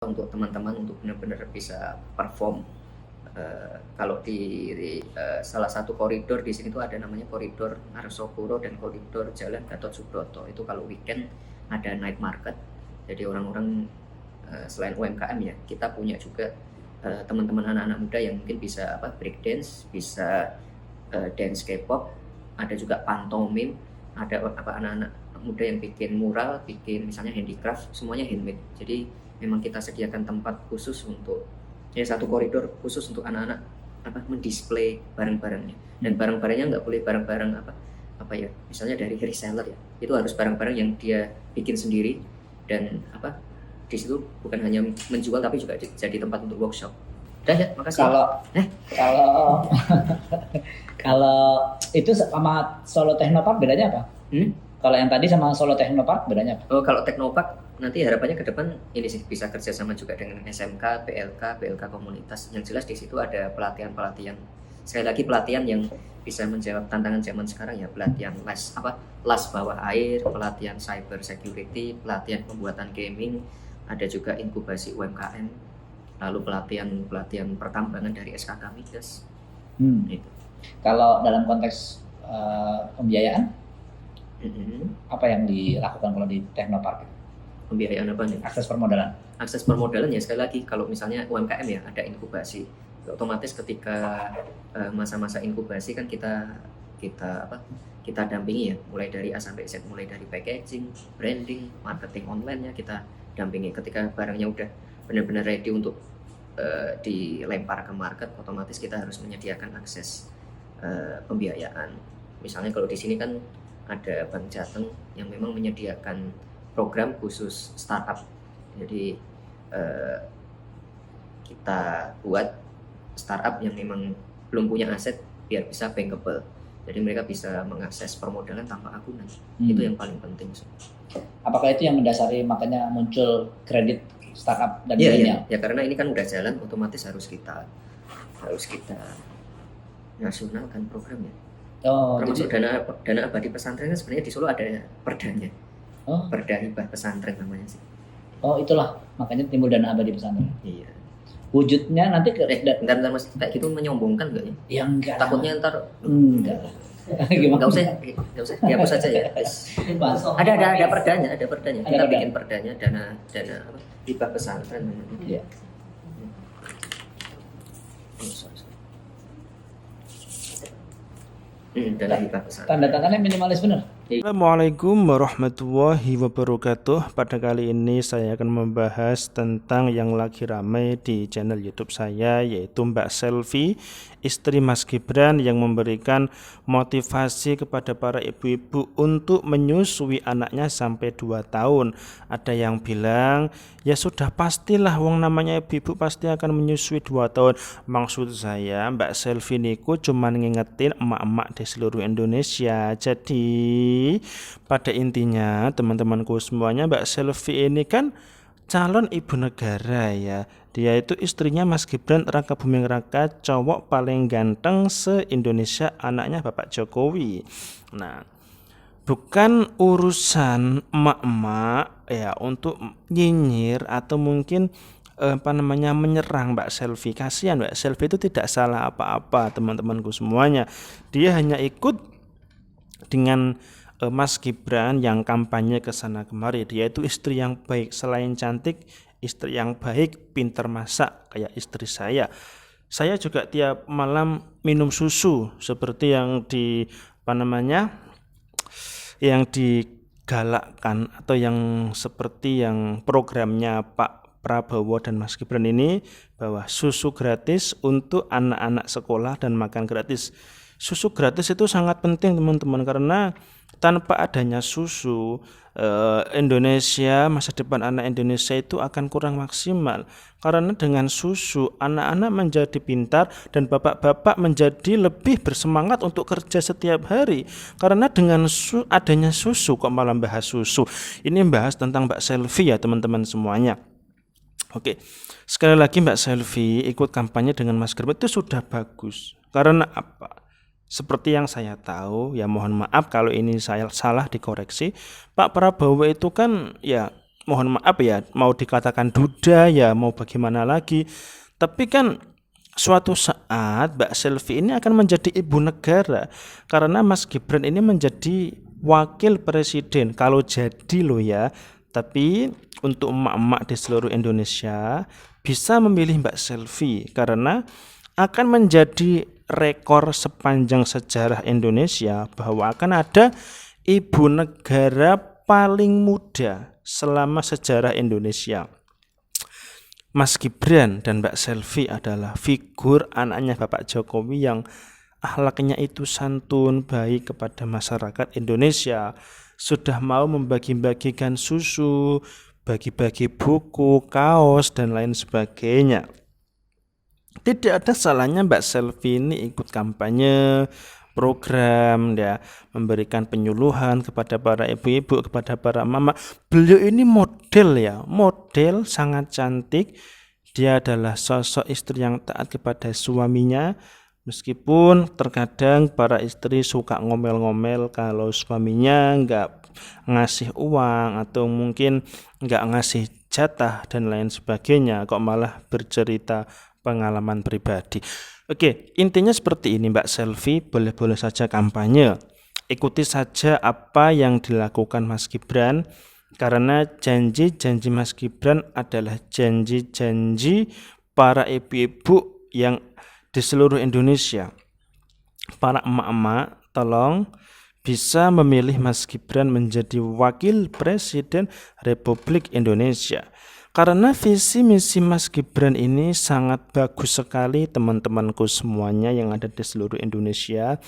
untuk teman-teman untuk benar-benar bisa perform. Kalau di salah satu koridor di sini tuh ada namanya koridor Arosopuro dan koridor Jalan Gatot Subroto. Itu kalau weekend ada night market. Jadi orang-orang selain UMKM ya, kita punya juga teman-teman anak-anak muda yang mungkin bisa break dance, bisa dance K-pop, ada juga pantomim, ada anak-anak muda yang bikin mural, bikin misalnya handicraft, semuanya handmade. Jadi memang kita sediakan tempat khusus untuk satu koridor khusus untuk anak-anak mendisplay barang-barangnya, dan barang-barangnya nggak boleh barang-barang misalnya dari reseller ya, itu harus barang-barang yang dia bikin sendiri, dan di situ bukan hanya menjual tapi juga jadi tempat untuk workshop. Udah ya, makasih. Kalau kalau itu sama Solo Technopark bedanya apa? Kalau yang tadi sama Solo Technopark bedanya apa? Kalau Technopark nanti harapannya ke depan ini sih bisa kerjasama juga dengan SMK, PLK komunitas. Yang jelas di situ ada pelatihan. Sekali lagi pelatihan yang bisa menjawab tantangan zaman sekarang ya, pelatihan las bawah air, pelatihan cyber security, pelatihan pembuatan gaming, ada juga inkubasi UMKM, lalu pelatihan pertambangan dari SKK Migas. Itu. Kalau dalam konteks pembiayaan, apa yang dilakukan kalau di Technopark? Pembiayaan apa nih? Akses permodalan. Akses permodalan ya, sekali lagi kalau misalnya UMKM ya ada inkubasi, otomatis ketika masa-masa inkubasi kan kita dampingi ya, mulai dari A sampai Z, mulai dari packaging, branding, marketing online-nya kita dampingi. Ketika barangnya udah benar-benar ready untuk dilempar ke market, otomatis kita harus menyediakan akses pembiayaan. Misalnya kalau di sini kan ada Bank Jateng yang memang menyediakan program khusus startup. Jadi kita buat startup yang memang belum punya aset biar bisa bankable. Jadi mereka bisa mengakses permodalan tanpa agunan. Itu yang paling penting. Apakah itu yang mendasari makanya muncul kredit startup dan lainnya? Ya karena ini kan udah jalan, otomatis harus kita nasionalkan programnya. Termasuk dana abadi pesantren kan sebenarnya di Solo ada perdanya. Perda hibah pesantren namanya sih. Itulah makanya timbul dana abadi pesantren. Iya. Wujudnya nanti bentar Mas, kayak gitu menyombongkan enggak ya? Ya enggak. Takutnya ntar enggak. Gimana? Enggak usah. Dihapus saja ya. Ada perdanya. Kita bikin perdanya dana hibah pesantren namanya. Iya. Tanda tangannya minimalis benar. Assalamualaikum warahmatullahi wabarakatuh. Pada kali ini saya akan membahas tentang yang lagi ramai di channel YouTube saya, yaitu Mbak Selvi, istri Mas Gibran, yang memberikan motivasi kepada para ibu-ibu untuk menyusui anaknya sampai 2 tahun. Ada yang bilang, ya sudah pastilah wong namanya ibu-ibu pasti akan menyusui 2 tahun. Maksud saya Mbak Selvi niku cuman ngingetin emak-emak di seluruh Indonesia. Jadi pada intinya teman-temanku semuanya, Mbak Selvi ini kan calon ibu negara ya. Dia itu istrinya Mas Gibran Raka Buming Raka, cowok paling ganteng se-Indonesia, anaknya Bapak Jokowi. Nah, bukan urusan emak-emak ya untuk nyinyir atau mungkin menyerang Mbak Selvi. Kasihan Mbak Selvi itu tidak salah apa-apa teman-temanku semuanya. Dia hanya ikut dengan Mas Gibran yang kampanye ke sana kemari. Dia itu istri yang baik, selain cantik, istri yang baik, pintar masak kayak istri saya. Saya juga tiap malam minum susu seperti yang yang digalakkan atau yang seperti yang programnya Pak Prabowo dan Mas Gibran ini, bahwa susu gratis untuk anak-anak sekolah dan makan gratis. Susu gratis itu sangat penting teman-teman, karena tanpa adanya susu Indonesia, masa depan anak Indonesia itu akan kurang maksimal. Karena dengan susu anak-anak menjadi pintar dan bapak-bapak menjadi lebih bersemangat untuk kerja setiap hari. Karena dengan adanya susu, kok malah bahas susu. Ini bahas tentang Mbak Selvi ya teman-teman semuanya. Oke, sekali lagi Mbak Selvi ikut kampanye dengan Mas Gibran itu sudah bagus. Karena apa? Seperti yang saya tahu, ya mohon maaf kalau ini saya salah dikoreksi, Pak Prabowo itu kan ya mohon maaf ya, mau dikatakan duda ya, mau bagaimana lagi. Tapi kan suatu saat Mbak Selvi ini akan menjadi ibu negara karena Mas Gibran ini menjadi wakil presiden kalau jadi loh ya. Tapi untuk emak-emak di seluruh Indonesia bisa memilih Mbak Selvi karena akan menjadi rekor sepanjang sejarah Indonesia bahwa akan ada ibu negara paling muda selama sejarah Indonesia. Mas Gibran dan Mbak Selvi adalah figur anaknya Bapak Jokowi yang akhlaknya itu santun, baik kepada masyarakat Indonesia. Sudah mau membagi-bagikan susu, bagi-bagi buku, kaos, dan lain sebagainya. Tidak ada salahnya Mbak Selvi ini ikut kampanye, program ya, memberikan penyuluhan kepada para ibu-ibu, kepada para mama. Beliau ini model ya, model sangat cantik. Dia adalah sosok istri yang taat kepada suaminya, meskipun terkadang para istri suka ngomel-ngomel kalau suaminya nggak ngasih uang atau mungkin nggak ngasih jatah dan lain sebagainya, kok malah bercerita pengalaman pribadi. Oke, intinya seperti ini Mbak Selvi, boleh-boleh saja kampanye. Ikuti saja apa yang dilakukan Mas Gibran, karena janji-janji Mas Gibran adalah janji-janji para ibu-ibu yang di seluruh Indonesia. Para emak-emak, tolong bisa memilih Mas Gibran menjadi wakil presiden Republik Indonesia. Karena visi misi Mas Gibran ini sangat bagus sekali teman-temanku semuanya yang ada di seluruh Indonesia.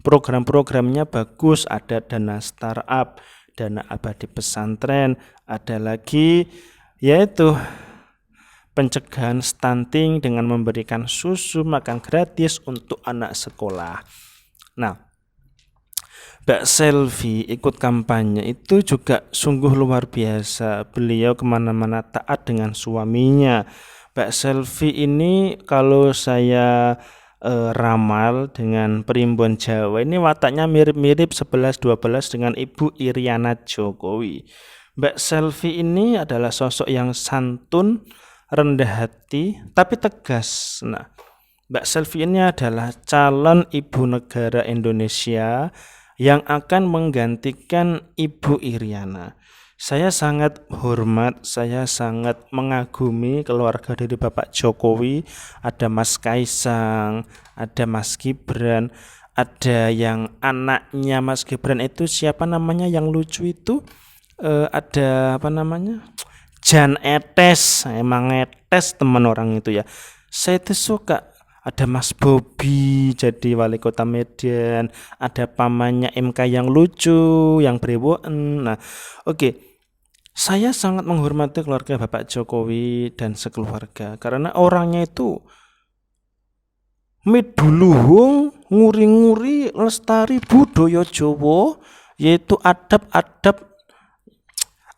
Program-programnya bagus, ada dana startup, dana abadi pesantren, ada lagi yaitu pencegahan stunting dengan memberikan susu makan gratis untuk anak sekolah. Nah, Mbak Selvi ikut kampanye itu juga sungguh luar biasa. Beliau kemana-mana taat dengan suaminya. Mbak Selvi ini kalau saya ramal dengan primbon Jawa ini wataknya mirip-mirip 11-12 dengan Ibu Iriana Jokowi. Mbak Selvi ini adalah sosok yang santun, rendah hati, tapi tegas. Nah, Mbak Selvi ini adalah calon ibu negara Indonesia yang akan menggantikan Ibu Iriana. Saya sangat hormat, saya sangat mengagumi keluarga dari Bapak Jokowi. Ada Mas Kaisang, ada Mas Gibran, ada yang anaknya Mas Gibran itu siapa namanya yang lucu itu? Ada apa namanya? Jan Etes, emang Etes teman orang itu ya. Saya itu suka. Ada Mas Bobi jadi wali kota Medan, ada pamannya MK yang lucu, yang brewoken. Nah, oke. Saya sangat menghormati keluarga Bapak Jokowi dan sekeluarga karena orangnya itu miduluhung, nguri-nguri lestari budaya Jawa, yaitu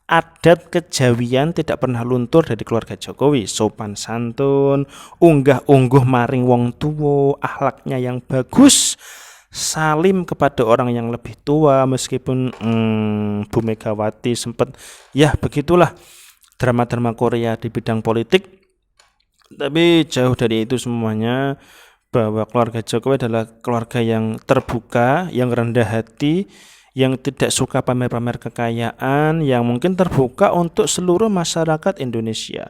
adat kejawian tidak pernah luntur dari keluarga Jokowi. Sopan santun, unggah-ungguh maring wong tuwa, akhlaknya yang bagus, salim kepada orang yang lebih tua. Meskipun Bu Megawati sempat ya begitulah drama-drama Korea di bidang politik, tapi jauh dari itu semuanya, bahwa keluarga Jokowi adalah keluarga yang terbuka, yang rendah hati, yang tidak suka pamer-pamer kekayaan, yang mungkin terbuka untuk seluruh masyarakat Indonesia.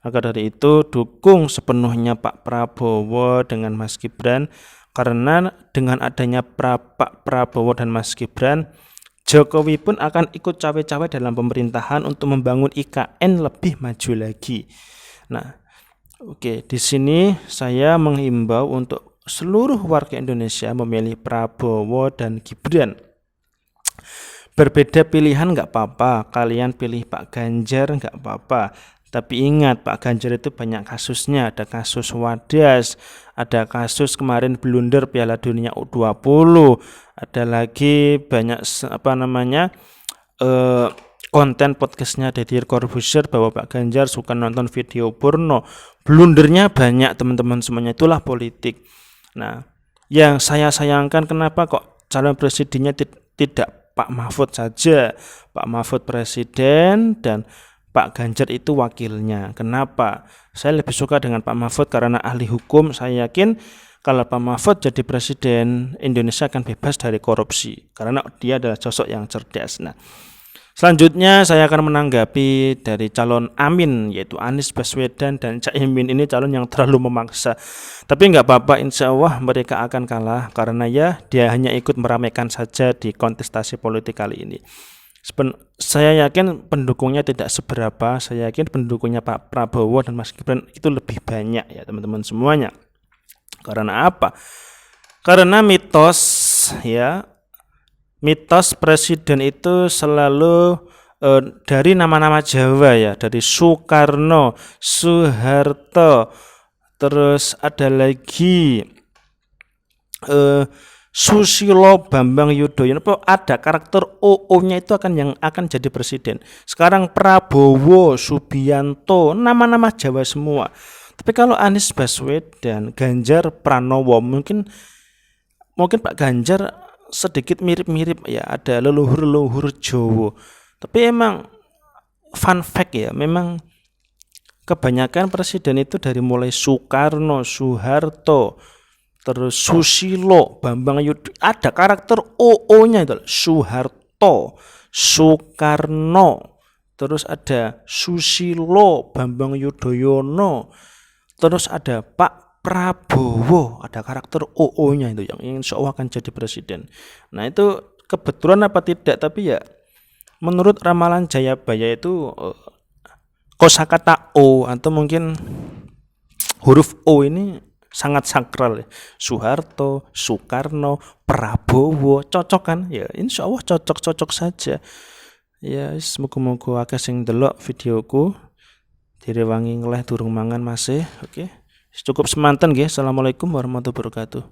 Maka dari itu dukung sepenuhnya Pak Prabowo dengan Mas Gibran, karena dengan adanya Pak Prabowo dan Mas Gibran, Jokowi pun akan ikut cawe-cawe dalam pemerintahan untuk membangun IKN lebih maju lagi. Nah, oke, di sini saya menghimbau untuk seluruh warga Indonesia memilih Prabowo dan Gibran. Berbeda pilihan nggak apa-apa, kalian pilih Pak Ganjar nggak apa-apa. Tapi ingat, Pak Ganjar itu banyak kasusnya. Ada kasus Wadas, ada kasus kemarin blunder Piala Dunia U20, ada lagi banyak konten podcastnya Deddy Corbuzier bahwa Pak Ganjar suka nonton video porno. Blundernya banyak teman-teman semuanya, itulah politik. Nah, yang saya sayangkan kenapa kok calon presidennya tidak Pak Mahfud saja. Pak Mahfud presiden dan Pak Ganjar itu wakilnya. Kenapa? Saya lebih suka dengan Pak Mahfud karena ahli hukum. Saya yakin kalau Pak Mahfud jadi presiden, Indonesia akan bebas dari korupsi karena dia adalah sosok yang cerdas. Nah, selanjutnya saya akan menanggapi dari calon Amin, yaitu Anies Baswedan dan Caimin. Ini calon yang terlalu memaksa. Tapi nggak apa-apa, insya Allah mereka akan kalah karena ya dia hanya ikut meramaikan saja di kontestasi politik kali ini. Saya yakin pendukungnya tidak seberapa. Saya yakin pendukungnya Pak Prabowo dan Mas Gibran itu lebih banyak ya teman-teman semuanya. Karena apa? Karena mitos presiden itu selalu dari nama-nama Jawa ya, dari Soekarno, Soeharto, terus ada lagi Susilo Bambang Yudhoyono. Ada karakter OO-nya itu yang akan jadi presiden. Sekarang Prabowo, Subianto, nama-nama Jawa semua. Tapi kalau Anies Baswedan, Ganjar Pranowo, mungkin Pak Ganjar sedikit mirip-mirip ya, ada leluhur Jawa. Tapi emang fun fact ya, memang kebanyakan presiden itu dari mulai Soekarno, Soeharto, terus Susilo, Bambang Yudhoyono, ada karakter OO-nya itu, Soeharto, Soekarno, terus ada Susilo, Bambang Yudhoyono, terus ada Pak Prabowo, ada karakter OO-nya itu yang insya Allah akan jadi presiden. Nah itu kebetulan apa tidak, tapi ya menurut ramalan Jayabaya itu kosakata O atau mungkin huruf O ini sangat sakral ya. Soeharto, Soekarno, Prabowo, cocok kan? Ya insya Allah cocok saja. Ya semoga-moga akeh sing delok videoku direwangi ngeleh durung mangan masih. Oke. Cukup semanten nggih. Assalamualaikum warahmatullahi wabarakatuh.